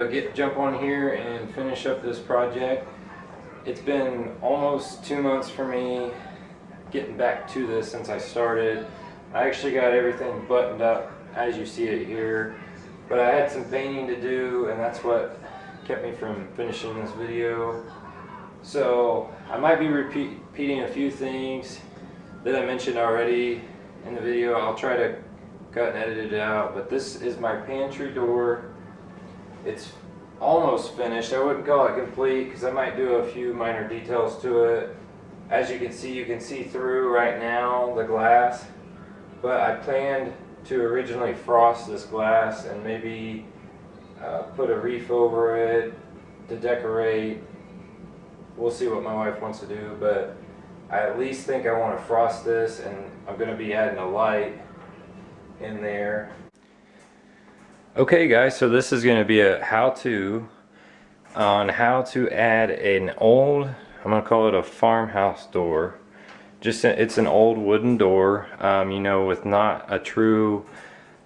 Jump on here and finish up this project. It's been almost 2 months for me getting back to this since I started. I actually got everything buttoned up as you see it here, but I had some painting to do and that's what kept me from finishing this video. So I might be repeating a few things that I mentioned already in the video. I'll try to cut and edit it out, but this is my pantry door. It's almost finished. I wouldn't call it complete because I might do a few minor details to it. As you can see through right now the glass, but I planned to originally frost this glass and maybe put a reef over it to decorate. We'll see what my wife wants to do, but I at least think I want to frost this, and I'm going to be adding a light in there. Okay guys, so this is going to be a how-to on how to add an old, I'm going to call it a farmhouse door. It's an old wooden door, you know, with not a true,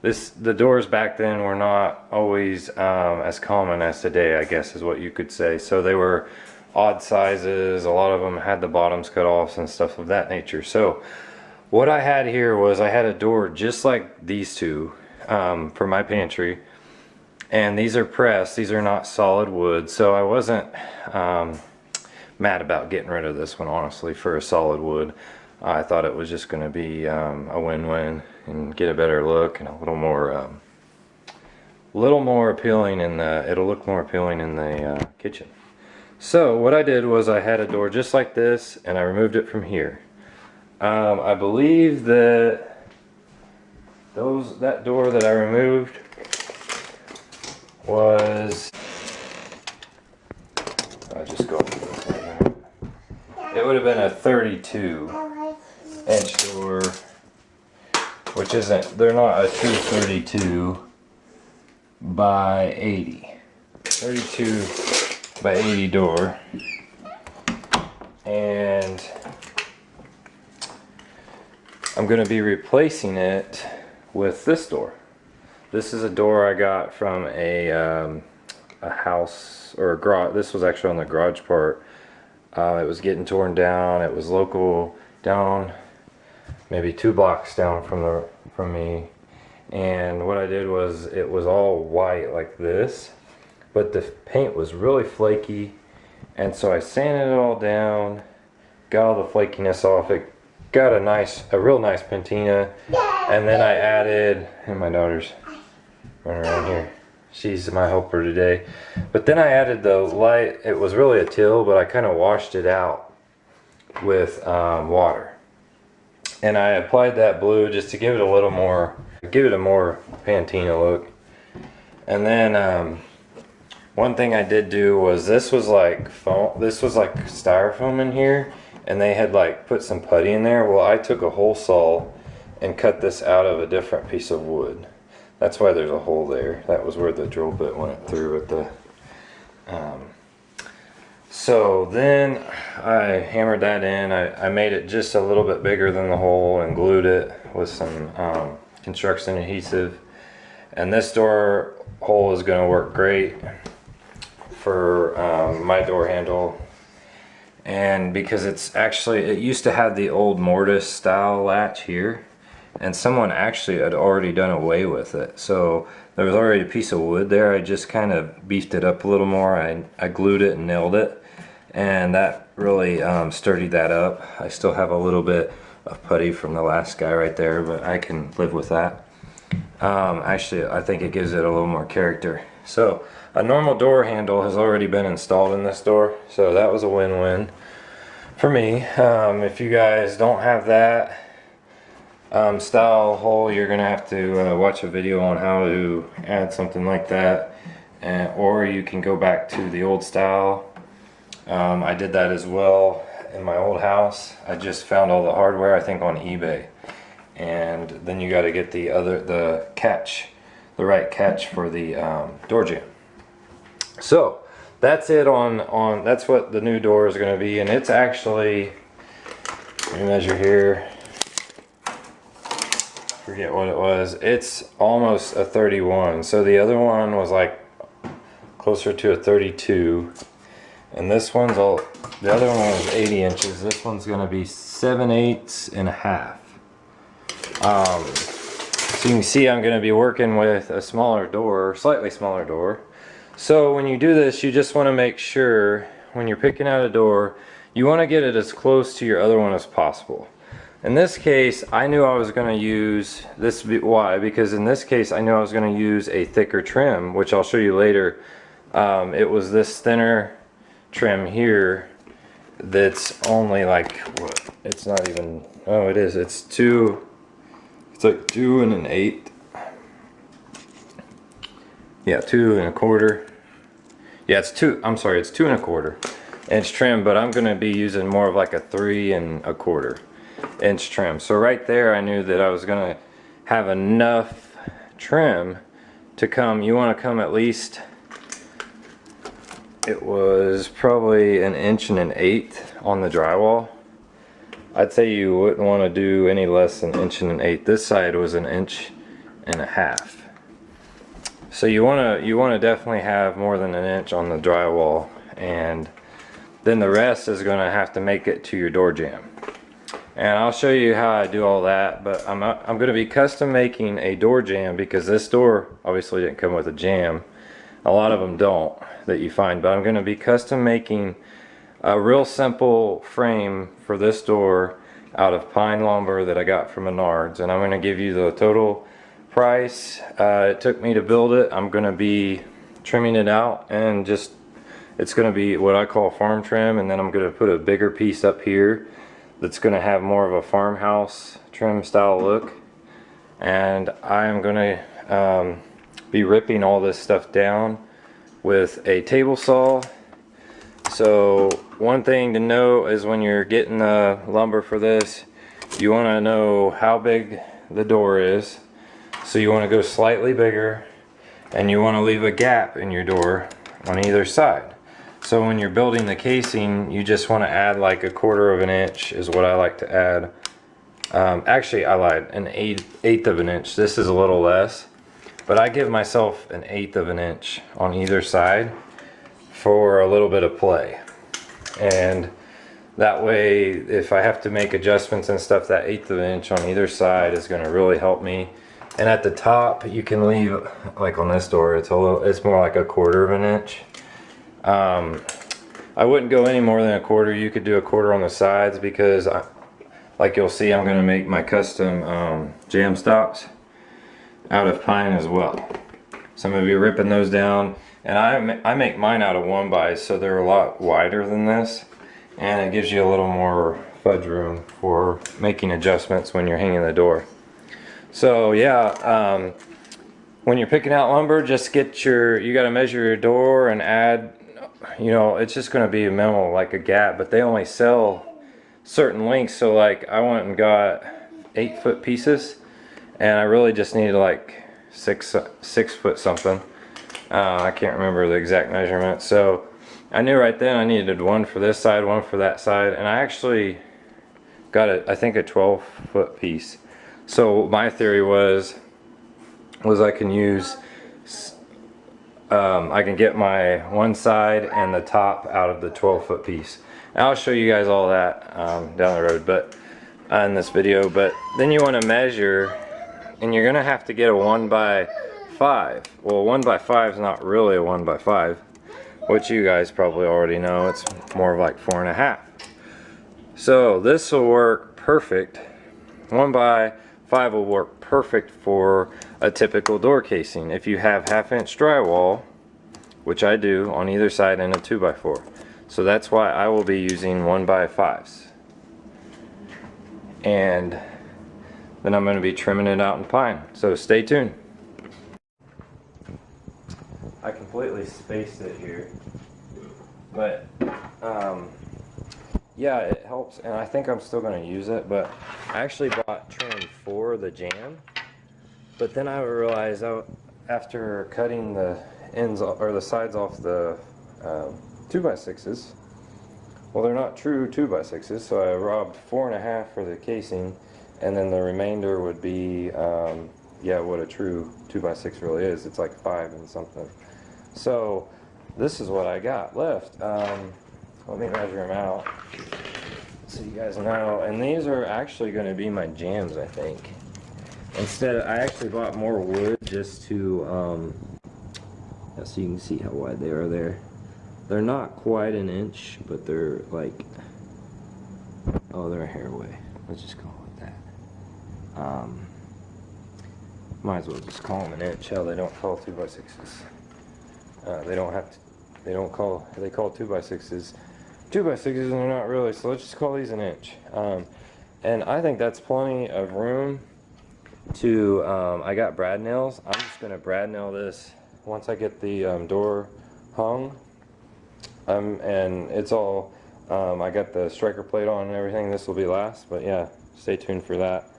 the doors back then were not always as common as today, I guess is what you could say. So they were odd sizes, a lot of them had the bottoms cut off and stuff of that nature. So what I had here was I had a door just like these two for my pantry, and these are pressed, these are not solid wood, so I wasn't mad about getting rid of this one, honestly, for a solid wood. I thought it was just going to be a win-win and get a better look and a little more appealing in the, it'll look more appealing in the kitchen. So what I did was I had a door just like this and I removed it from here. I believe that that door that I removed was, I'll just go for this one here. It would have been a 32-inch door, which isn't, they're not a true 32 by 80. 32 by 80 door. And I'm going to be replacing it with this door. This is a door I got from a house or a garage. This was actually on the garage part. It was getting torn down. It was local, down maybe 2 blocks down from me. And what I did was it was all white like this, but the paint was really flaky, and so I sanded it all down, got all the flakiness off it, got a real nice patina, and then I added, and my daughter's running around here, she's my helper today, but then I added the light. It was really a till, but I kind of washed it out with water, and I applied that blue just to give it a little more, give it a more patina look. And then one thing I did do was, this was like foam, this was like styrofoam in here, and they had like put some putty in there. Well, I took a hole saw and cut this out of a different piece of wood. That's why there's a hole there. That was where the drill bit went through with the so then I hammered that in. I made it just a little bit bigger than the hole and glued it with some construction adhesive. And this door hole is going to work great for my door handle, and because it's actually, it used to have the old mortise style latch here, and someone actually had already done away with it. So there was already a piece of wood there. I just kind of beefed it up a little more. I glued it and nailed it, and that really sturdied that up. I still have a little bit of putty from the last guy right there, but I can live with that. Actually, I think it gives it a little more character. So a normal door handle has already been installed in this door, so that was a win-win for me. If you guys don't have that style hole, you're gonna have to watch a video on how to add something like that, or you can go back to the old style. I did that as well in my old house. I just found all the hardware, I think, on eBay. And then you got to get the right catch for the door jamb. So that's it on that's what the new door is going to be, and it's actually, let me measure here, forget what it was, it's almost a 31. So the other one was like closer to a 32. And this one's the other one was 80 inches. This one's gonna be 7/8 and a half. So you can see I'm gonna be working with a smaller door, slightly smaller door. So when you do this, you just wanna make sure when you're picking out a door, you wanna get it as close to your other one as possible. In this case, I knew I was gonna use this. Why? Because in this case, I knew I was gonna use a thicker trim, which I'll show you later. It was this thinner trim here that's only like, what? It's not even, oh, it is. It's like 2 1/8. Yeah, 2 1/4. Yeah, it's 2 1/4 inch trim, but I'm gonna be using more of like a 3 1/4 inch trim. So right there, I knew that I was gonna have enough trim to come. You wanna come at least, it was probably 1 1/8 on the drywall. I'd say you wouldn't want to do any less than 1 1/8. This side was 1.5 inches. So you want to definitely have more than 1 inch on the drywall, and then the rest is going to have to make it to your door jamb. And I'll show you how I do all that, but I'm going to be custom making a door jamb because this door obviously didn't come with a jamb. A lot of them don't that you find, but I'm going to be custom making a real simple frame for this door out of pine lumber that I got from Menards, and I'm going to give you the total price it took me to build it. I'm going to be trimming it out, and just it's going to be what I call farm trim, and then I'm going to put a bigger piece up here that's going to have more of a farmhouse trim style look, and I am going to be ripping all this stuff down with a table saw. So one thing to know is when you're getting the lumber for this, you want to know how big the door is. So you want to go slightly bigger, and you want to leave a gap in your door on either side. So when you're building the casing, you just want to add like 1/4 inch is what I like to add. Actually, I lied, 1/8 of an inch. This is a little less, but I give myself 1/8 of an inch on either side for a little bit of play. And that way, if I have to make adjustments and stuff, that 1/8 of an inch on either side is going to really help me. And at the top, you can leave, like on this door, it's more like 1/4 inch. I wouldn't go any more than 1/4. You could do 1/4 on the sides because, like you'll see, I'm going to make my custom jam stops out of pine as well. So I'm going to be ripping those down, and I make mine out of 1x, so they're a lot wider than this, and it gives you a little more fudge room for making adjustments when you're hanging the door. So yeah, when you're picking out lumber, just you got to measure your door and add, it's just going to be a minimal, like a gap, but they only sell certain lengths. So like I went and got 8-foot pieces, and I really just needed like 6 foot something. I can't remember the exact measurement. So I knew right then I needed one for this side, one for that side, and I actually got I think a 12-foot piece. So my theory was I can use, I can get my one side and the top out of the 12-foot piece. And I'll show you guys all that down the road, but in this video. But then you want to measure, and you're gonna have to get a 1x5. Well, 1x5 is not really a 1x5, which you guys probably already know. It's more of like 4.5. So this will work perfect. 1x5 will work perfect for a typical door casing. If you have 1/2 inch drywall, which I do on either side, and a 2x4. So that's why I will be using 1x5s. And then I'm going to be trimming it out in pine. So stay tuned. I completely spaced it here, but yeah, it helps, and I think I'm still going to use it. But I actually bought trim for the jam, but then I realized after cutting the ends or the sides off the 2x6s, well, they're not true 2x6s, so I robbed 4.5 for the casing, and then the remainder would be yeah, what a true 2x6 really is. It's like 5 and something. So this is what I got left. Let me measure them out so you guys know. And these are actually going to be my jams, I think. I actually bought more wood just to, so you can see how wide they are there. They're not quite an inch, but they're like, oh, they're a hair away. Let's just call it that. Might as well just call them an inch. Hell, they don't call 2x6s. They call 2x6s 2x6s, and they're not really, so let's just call these an inch. And I think that's plenty of room to, I got brad nails. I'm just going to brad nail this once I get the door hung. And it's all, I got the striker plate on and everything. This will be last, but yeah, stay tuned for that.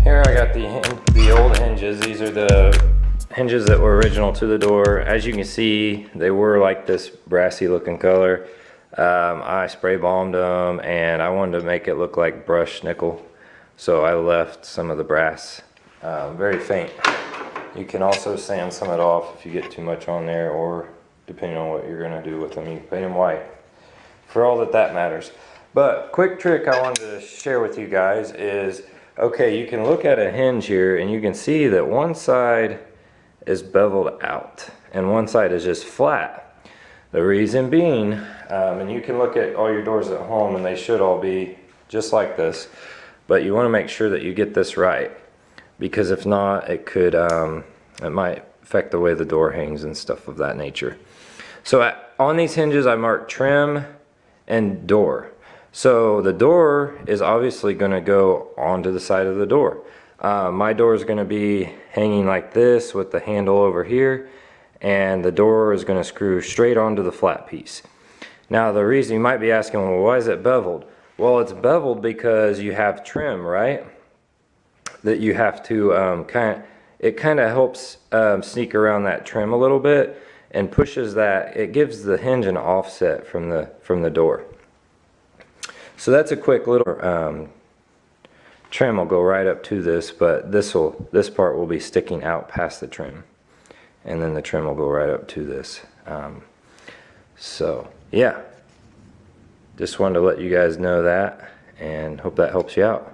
Here I got the old hinges. These are the hinges that were original to the door. As you can see, they were like this brassy looking color. I spray bombed them and I wanted to make it look like brushed nickel. So I left some of the brass very faint. You can also sand some of it off if you get too much on there, or depending on what you're gonna do with them, you can paint them white. For all that matters. But quick trick I wanted to share with you guys is, okay, you can look at a hinge here and you can see that one side is beveled out and one side is just flat. The reason being, and you can look at all your doors at home and they should all be just like this, but you want to make sure that you get this right, because if not, it could, it might affect the way the door hangs and stuff of that nature. So on these hinges I marked trim and door. So the door is obviously going to go onto the side of the door. My door is going to be hanging like this with the handle over here, and the door is going to screw straight onto the flat piece. Now the reason you might be asking, well, why is it beveled? Well, it's beveled because you have trim, right? That you have to it kind of helps sneak around that trim a little bit and pushes that. It gives the hinge an offset from the door. So that's a quick little trim will go right up to this, but this part will be sticking out past the trim, and then the trim will go right up to this. So yeah, just wanted to let you guys know that, and hope that helps you out.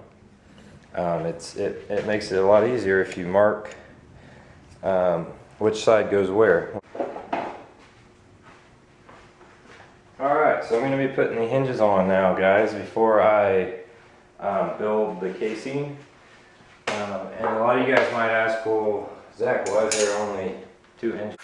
It makes it a lot easier if you mark which side goes where. Alright, so I'm going to be putting the hinges on now, guys, before I build the casing. And a lot of you guys might ask, well, Zach, why is there only 2 hinges?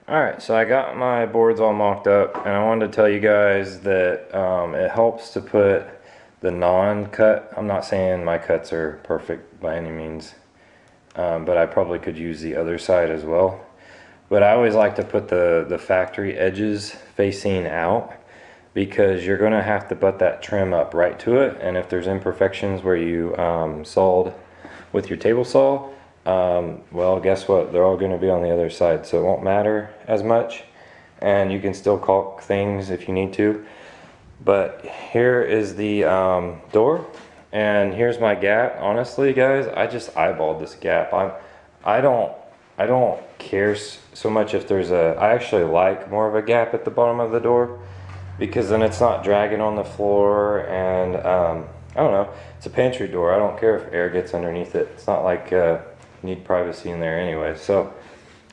Alright, so I got my boards all mocked up, and I wanted to tell you guys that it helps to put the non-cut. I'm not saying my cuts are perfect by any means, but I probably could use the other side as well. But I always like to put the factory edges facing out, because you're going to have to butt that trim up right to it, and if there's imperfections where you sawed with your table saw, well, guess what, they're all going to be on the other side, so it won't matter as much, and you can still caulk things if you need to. But here is the door, and here's my gap. Honestly guys, I just eyeballed this gap. I don't care so much if there's I actually like more of a gap at the bottom of the door, because then it's not dragging on the floor, and I don't know, it's a pantry door. I don't care if air gets underneath it. It's not like need privacy in there anyway. So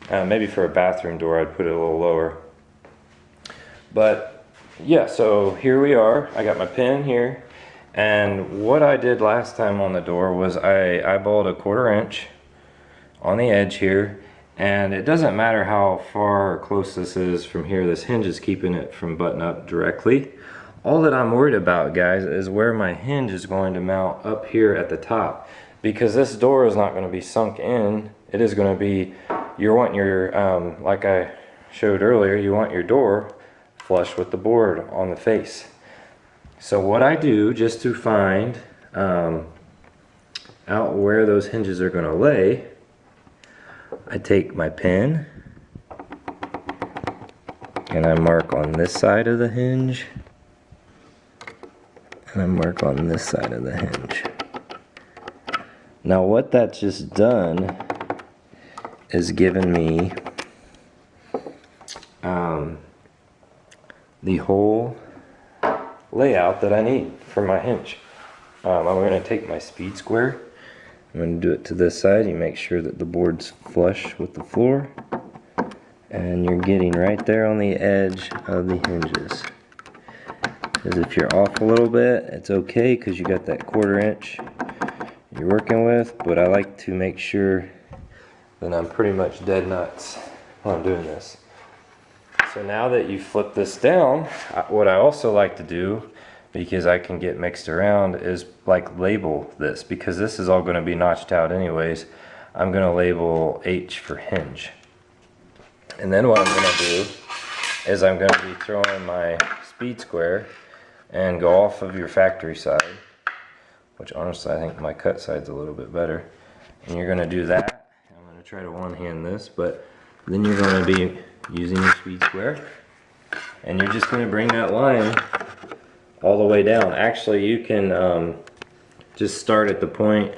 maybe for a bathroom door I'd put it a little lower. But yeah, so here we are. I got my pin here, and what I did last time on the door was I eyeballed a 1/4 inch on the edge here, and it doesn't matter how far or close this is from here. This hinge is keeping it from butting up directly. All that I'm worried about, guys, is where my hinge is going to mount up here at the top, because this door is not going to be sunk in. It is going to be, you want your like I showed earlier, you want your door flush with the board on the face. So what I do, just to find out where those hinges are going to lay, I take my pen and I mark on this side of the hinge, and I mark on this side of the hinge. Now what that's just done is given me the whole layout that I need for my hinge. I'm going to take my speed square. I'm going to do it to this side. You make sure that the board's flush with the floor, and you're getting right there on the edge of the hinges. Because if you're off a little bit, it's okay, because you got that 1/4 inch you're working with, but I like to make sure that I'm pretty much dead nuts while I'm doing this. So now that you flip this down, what I also like to do, because I can get mixed around, is like label this, because this is all going to be notched out anyways. I'm going to label H for hinge. And then what I'm going to do is I'm going to be throwing my speed square and go off of your factory side, which honestly I think my cut side's a little bit better. And you're going to do that. I'm going to try to one-hand this, but then you're going to be using your speed square, and you're just going to bring that line all the way down. Actually, you can just start at the point.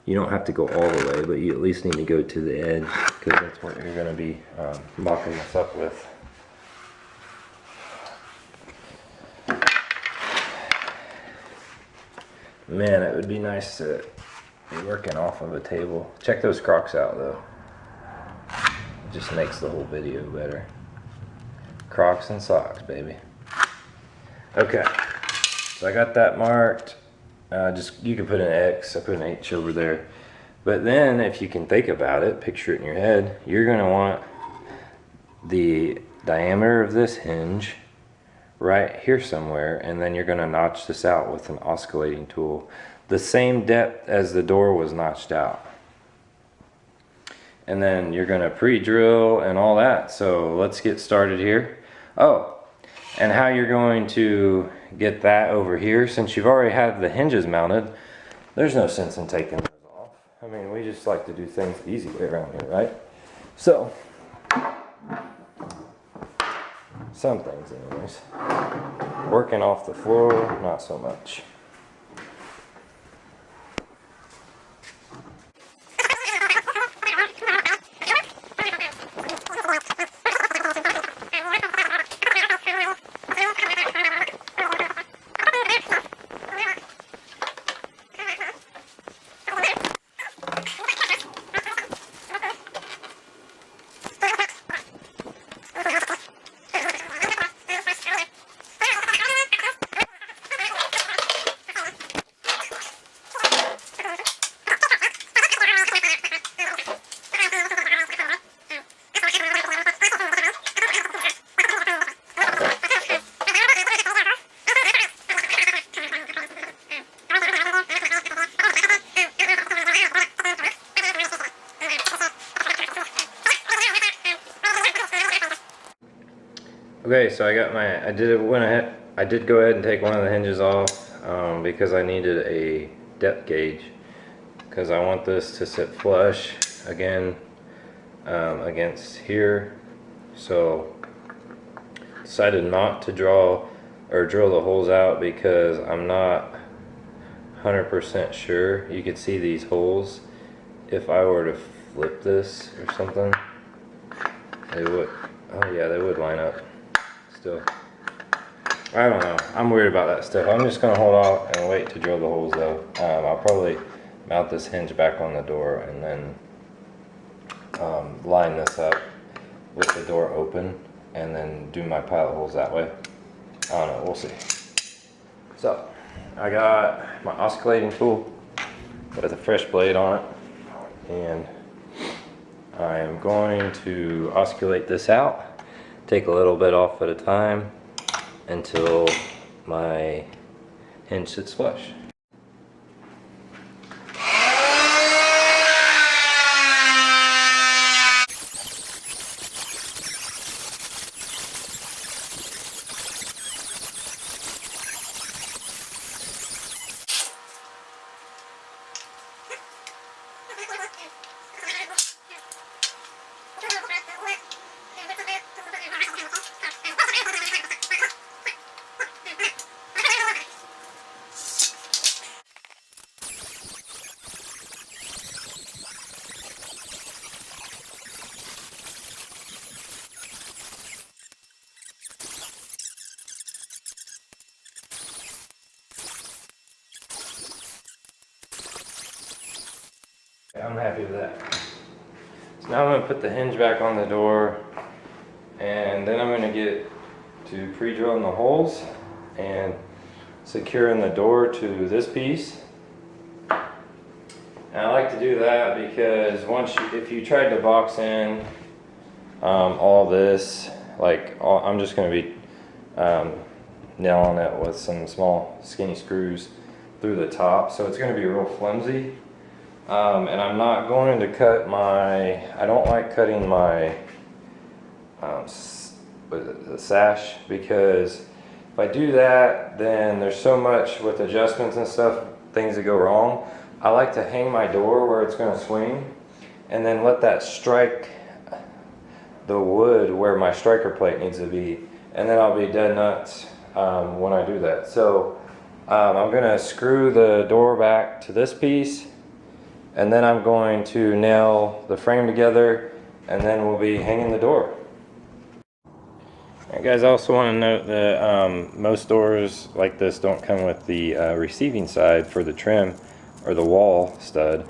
You don't have to go all the way, but you at least need to go to the edge, because that's what you're going to be mocking this up with. Man, it would be nice to be working off of a table. Check those Crocs out though. It just makes the whole video better. Crocs and socks, baby. Okay, So I got that marked. Just you can put an X. I put an H over there. But then, if you can think about it, picture it in your head, you're going to want the diameter of this hinge right here somewhere, and then you're going to notch this out with an oscillating tool, the same depth as the door was notched out. And then you're going to pre-drill and all that. So let's get started here. Oh, and how you're going to get that over here, since you've already had the hinges mounted, there's no sense in taking those off. I mean, we just like to do things the easy way around here, right? So some things anyways. Working off the floor, not so much. Okay, so I did go ahead and take one of the hinges off because I needed a depth gauge, because I want this to sit flush again against here. So decided not to draw or drill the holes out because I'm not 100% sure. You could see these holes. If I were to flip this or something, they would, oh yeah, they would line up. Still, I don't know. I'm weird about that stuff. I'm just gonna hold off and wait to drill the holes though. I'll probably mount this hinge back on the door and then line this up with the door open and then do my pilot holes that way. I don't know, we'll see. So I got my oscillating tool with a fresh blade on it, and I am going to oscillate this out. Take a little bit off at a time until my hinge sits flush. I'm happy with that. So now I'm going to put the hinge back on the door, and then I'm going to get to pre-drilling the holes and securing the door to this piece. And I like to do that because if you tried to box in all this, I'm just going to be nailing it with some small skinny screws through the top, so it's going to be real flimsy. And I'm not going to cut I don't like cutting my the sash, because if I do that, then there's so much with adjustments and stuff, things that go wrong. I like to hang my door where it's going to swing and then let that strike the wood where my striker plate needs to be, and then I'll be dead nuts when I do that. So I'm going to screw the door back to this piece, and then I'm going to nail the frame together, and then we'll be hanging the door. Alright guys, I also want to note that most doors like this don't come with the receiving side for the trim or the wall stud,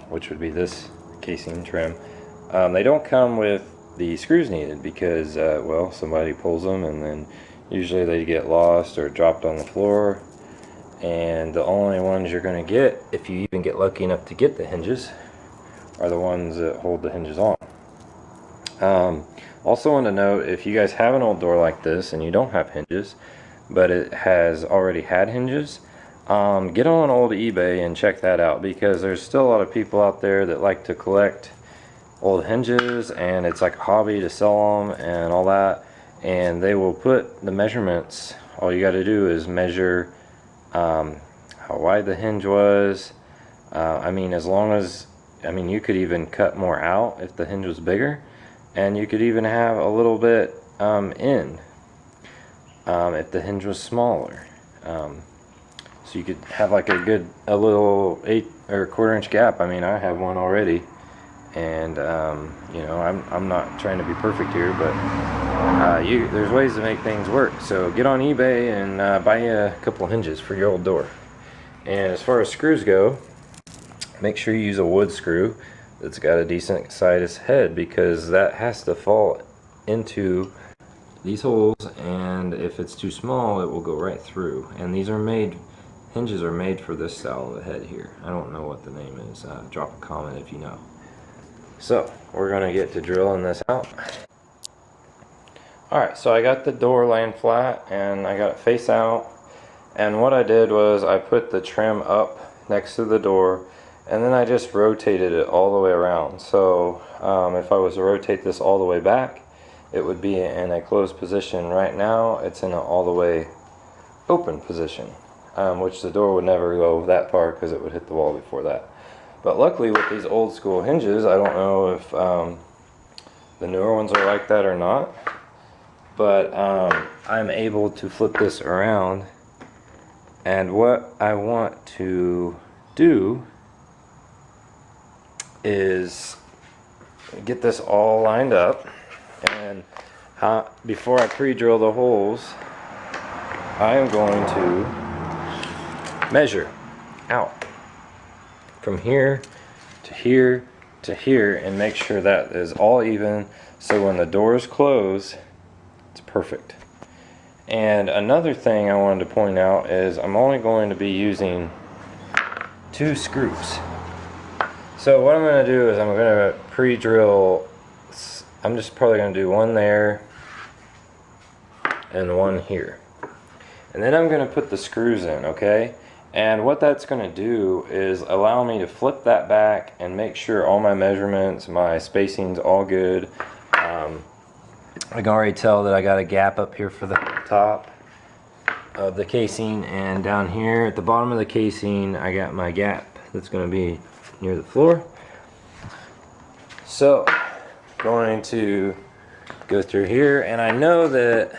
which would be this casing trim. They don't come with the screws needed because, well, somebody pulls them and then Usually they get lost or dropped on the floor, and the only ones you're going to get, if you even get lucky enough to get the hinges, are the ones that hold the hinges on. Also want to note, if you guys have an old door like this and you don't have hinges, but it has already had hinges, get on old eBay and check that out, because there's still a lot of people out there that like to collect old hinges, and it's like a hobby to sell them and all that, and they will put the measurements. All you got to do is measure how wide the hinge was. I mean, as long as, I mean, you could even cut more out if the hinge was bigger, and you could even have a little bit in if the hinge was smaller. So you could have like a little 1/8 or 1/4 inch gap. I mean, I have one already, and you know, I'm not trying to be perfect here, but there's ways to make things work. So get on eBay and buy you a couple hinges for your old door. And as far as screws go, make sure you use a wood screw that's got a decent sized head, because that has to fall into these holes, and if it's too small it will go right through. And these are made, hinges are made for this style of the head here. I don't know what the name is. Drop a comment if you know. So we're gonna get to drilling this out. Alright, so I got the door laying flat and I got it face out, and what I did was I put the trim up next to the door, and then I just rotated it all the way around. So if I was to rotate this all the way back, it would be in a closed position. Right now it's in an all the way open position, which the door would never go that far because it would hit the wall before that. But luckily with these old school hinges, I don't know if the newer ones are like that or not, but I'm able to flip this around, and what I want to do is get this all lined up, and before I pre-drill the holes, I am going to measure out from here to here to here and make sure that is all even, so when the doors close it's perfect. And another thing I wanted to point out is I'm only going to be using 2 screws. So what I'm going to do is I'm going to pre-drill, I'm just probably going to do one there and one here. And then I'm going to put the screws in, okay? And what that's going to do is allow me to flip that back and make sure all my measurements, my spacing's all good. I can already tell that I got a gap up here for the top of the casing, and down here at the bottom of the casing I got my gap that's going to be near the floor. So going to go through here, and I know that,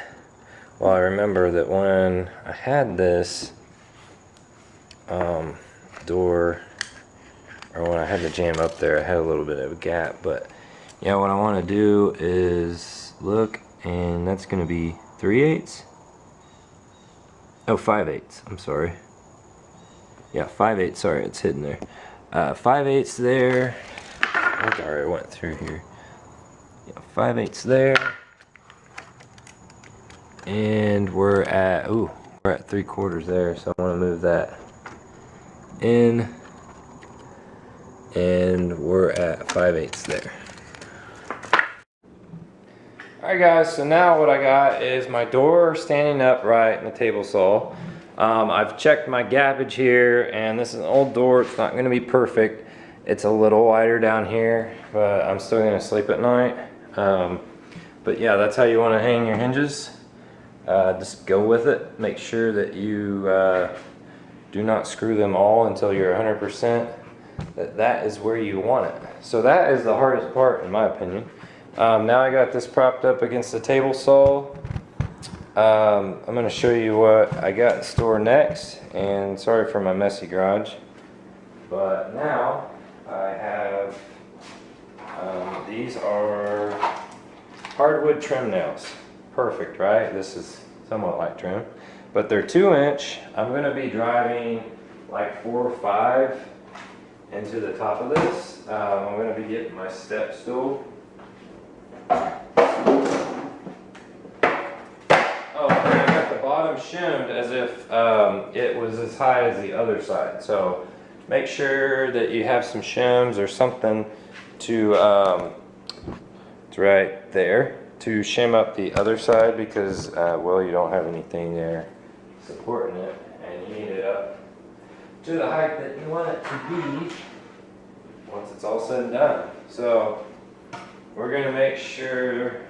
well, I remember that when I had this door, or when I had the jam up there, I had a little bit of a gap. But yeah, what I want to do is look, and that's going to be 3/8. Oh, 5/8. I'm sorry. Yeah, 5/8. Sorry, it's hidden there. 5/8 there. I think I already went through here. Yeah, 5/8 there. And we're at 3/4 there, so I want to move that in, and we're at 5/8 there. Alright guys, so now what I got is my door standing upright in the table saw. I've checked my gappage here, and this is an old door. It's not going to be perfect. It's a little wider down here, but I'm still going to sleep at night. But yeah, that's how you want to hang your hinges. Just go with it. Make sure that you do not screw them all until you're 100% that is where you want it. So that is the hardest part, in my opinion. Now I got this propped up against the table saw. I'm going to show you what I got in store next, and sorry for my messy garage, but now I have these are hardwood trim nails. Perfect, right? This is somewhat like trim, but they're 2-inch. I'm going to be driving like 4 or 5 into the top of this. I'm going to be getting my step stool. Oh, them shimmed as if it was as high as the other side. So make sure that you have some shims or something to, it's right there, to shim up the other side because, well, you don't have anything there supporting it, and you need it up to the height that you want it to be once it's all said and done. So we're going to make sure,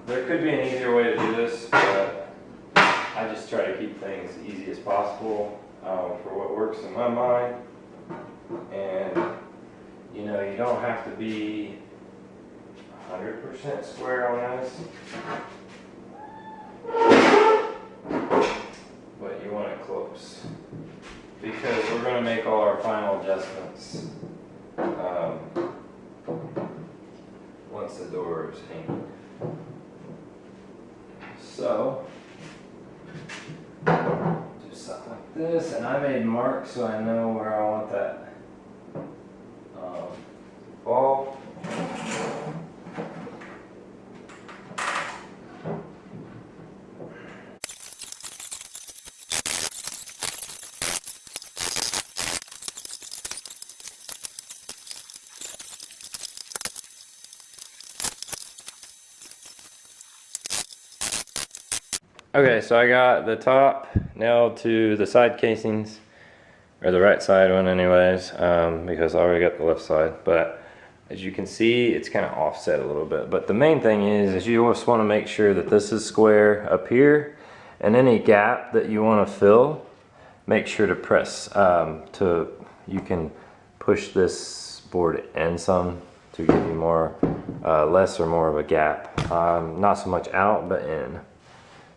there could be an easier way to do this, but I just try to keep things easy as possible for what works in my mind. And you know, you don't have to be 100% square on this, but you want it close because we're going to make all our final adjustments once the door is hanging. So do something like this, and I made marks so I know where I want that ball. Okay, so I got the top nailed to the side casings, or the right side one anyways, because I already got the left side. But as you can see, it's kind of offset a little bit. But the main thing is you just want to make sure that this is square up here, and any gap that you want to fill, make sure to press, you can push this board in some to give you more, less or more of a gap. Not so much out, but in.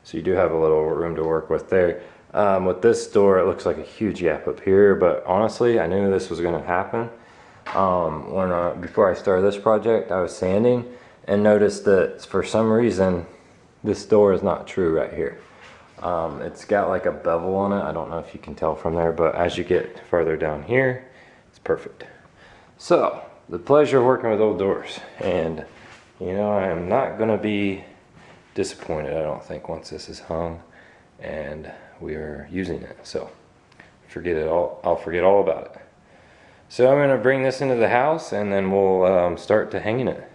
So you do have a little room to work with there. With this door, it looks like a huge gap up here, but honestly, I knew this was gonna happen. Before I started this project, I was sanding and noticed that for some reason, this door is not true right here. It's got like a bevel on it. I don't know if you can tell from there, but as you get further down here, it's perfect. So, the pleasure of working with old doors. And, you know, I am not gonna be disappointed, I don't think, once this is hung and we are using it. So forget it all, I'll forget all about it. So I'm going to bring this into the house and then we'll start to hanging it.